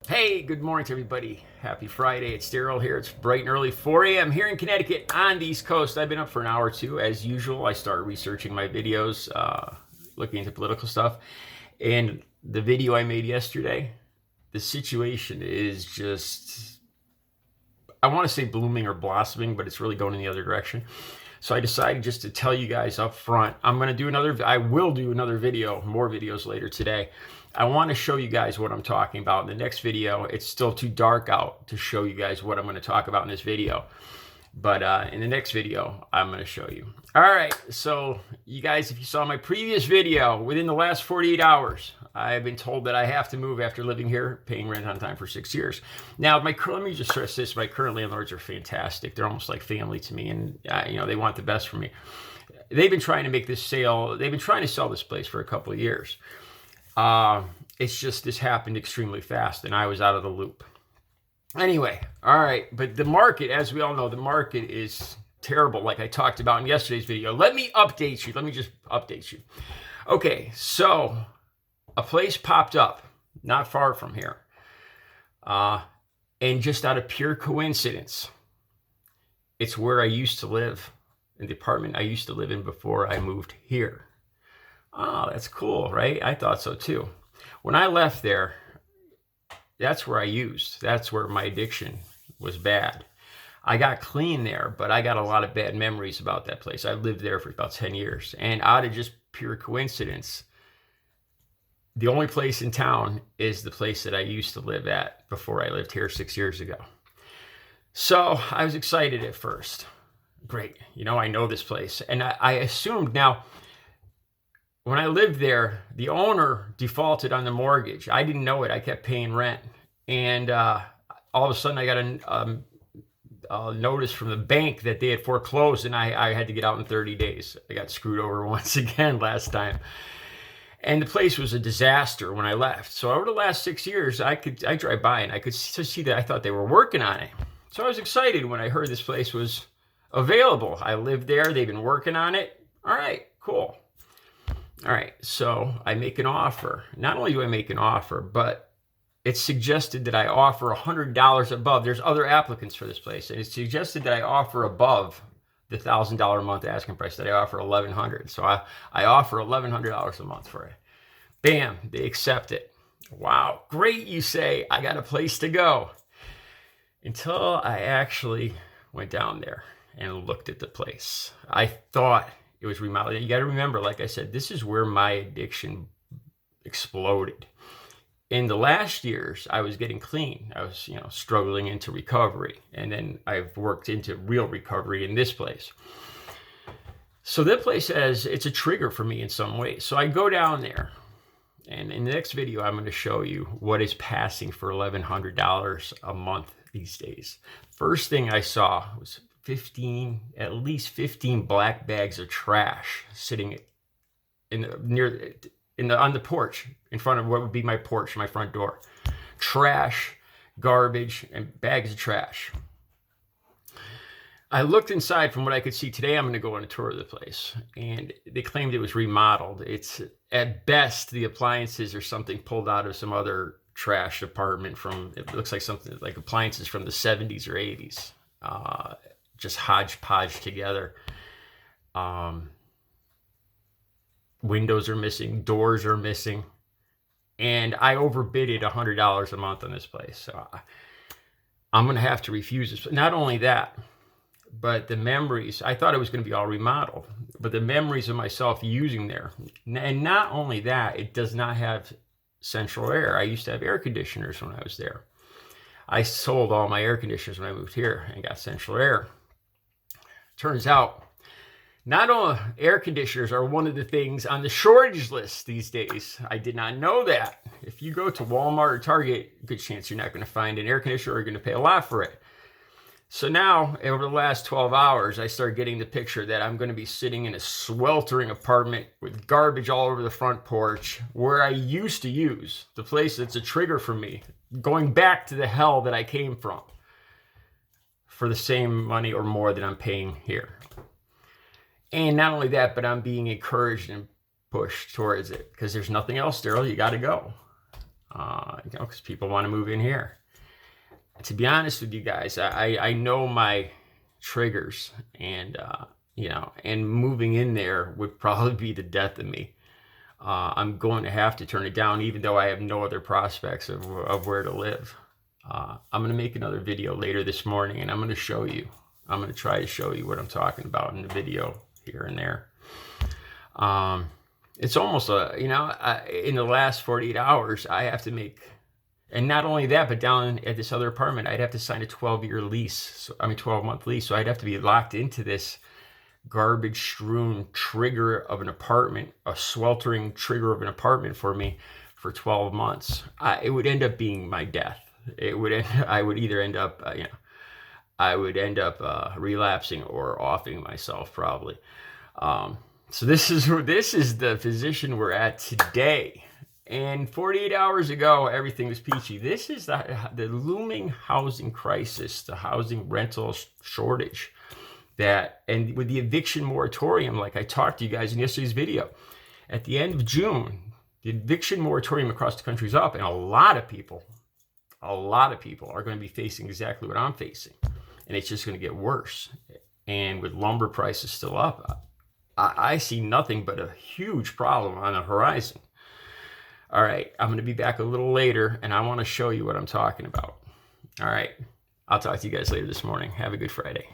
Hey, good morning to everybody. Happy Friday. It's Daryl here. It's bright and early 4 a.m. here in Connecticut on the East Coast. I've been up for an hour or two. As usual, I started researching my videos, looking into political stuff. And the video I made yesterday, the situation is just, I want to say blooming or blossoming, but it's really going in the other direction. So I decided just to tell you guys up front, I will do another video, more videos later today. I want to show you guys what I'm talking about in the next video. It's still too dark out to show you guys what I'm going to talk about in this video. But in the next video, I'm going to show you. All right, so you guys, if you saw my previous video, within the last 48 hours, I've been told that I have to move after living here, paying rent on time for 6 years. Now, let me just stress this, my current landlords are fantastic. They're almost like family to me, and they want the best for me. They've been trying to make this sale, they've been trying to sell this place for a couple of years. It's just this happened extremely fast, and I was out of the loop. Anyway, all right, but the market, as we all know, the market is terrible, like I talked about in yesterday's video. Let me just update you. Okay, so a place popped up not far from here, and just out of pure coincidence, it's where I used to live, in the apartment I used to live in before I moved here. Oh, that's cool, right? I thought so too. When I left there, that's where that's where my addiction was bad. I got clean there, but I got a lot of bad memories about that place. I lived there for about 10 years. And out of just pure coincidence, the only place in town is the place that I used to live at before I lived here 6 years ago. So I was excited at first. Great, I know this place. And I assumed now, when I lived there, the owner defaulted on the mortgage. I didn't know it. I kept paying rent. And all of a sudden, I got a notice from the bank that they had foreclosed, and I had to get out in 30 days. I got screwed over once again last time. And the place was a disaster when I left. So over the last 6 years, I drive by, and I could see that I thought they were working on it. So I was excited when I heard this place was available. I lived there. They've been working on it. All right, cool. All right, so I make an offer. Not only do I make an offer, but it's suggested that I offer $100 above. There's other applicants for this place, and it's suggested that I offer above the $1,000 a month asking price, that I offer $1,100. So I offer $1,100 a month for it. Bam, they accept it. Wow, great, you say. I got a place to go. Until I actually went down there and looked at the place. I thought it was remodeled. You got to remember, like I said, this is where my addiction exploded. In the last years, I was getting clean. I was, struggling into recovery. And then I've worked into real recovery in this place. So that place it's a trigger for me in some ways. So I go down there. And in the next video, I'm going to show you what is passing for $1,100 a month these days. First thing I saw was at least 15 black bags of trash sitting on the porch in front of what would be my porch, my front door. Trash, garbage, and bags of trash. I looked inside. From what I could see today, I'm going to go on a tour of the place, and they claimed it was remodeled. It's at best the appliances or something pulled out of some other trash department it looks like something like appliances from the 70s or 80s. Just hodgepodge together. Windows are missing, doors are missing, and I overbid it $100 a month on this place. So I'm going to have to refuse this. Not only that, but the memories, I thought it was going to be all remodeled, but the memories of myself using there. And not only that, it does not have central air. I used to have air conditioners when I was there. I sold all my air conditioners when I moved here and got central air. Turns out, not all air conditioners are one of the things on the shortage list these days. I did not know that. If you go to Walmart or Target, good chance you're not going to find an air conditioner, or you're going to pay a lot for it. So now, over the last 12 hours, I start getting the picture that I'm going to be sitting in a sweltering apartment with garbage all over the front porch, where I used to use, the place that's a trigger for me, going back to the hell that I came from, for the same money or more that I'm paying here. And not only that, but I'm being encouraged and pushed towards it, because there's nothing else, Daryl. You got to go. because people want to move in here. To be honest with you guys, I know my triggers, and and moving in there would probably be the death of me. I'm going to have to turn it down, even though I have no other prospects of where to live. I'm going to make another video later this morning, and I'm going to show you. I'm going to try to show you what I'm talking about in the video here and there. It's almost in the last 48 hours, I have to make, and not only that, but down at this other apartment, I'd have to sign a 12-year lease. 12-month lease. So I'd have to be locked into this garbage strewn trigger of an apartment, a sweltering trigger of an apartment for me for 12 months. It would end up being my death. I would either end up, relapsing or offing myself probably. So this is the position we're at today. And 48 hours ago, everything was peachy. This is the looming housing crisis, the housing rental shortage. And with the eviction moratorium, like I talked to you guys in yesterday's video, at the end of June, the eviction moratorium across the country is up, and a lot of people are going to be facing exactly what I'm facing, and it's just going to get worse. And with lumber prices still up, I see nothing but a huge problem on the horizon. All right, I'm going to be back a little later, and I want to show you what I'm talking about. All right, I'll talk to you guys later this morning. Have a good Friday.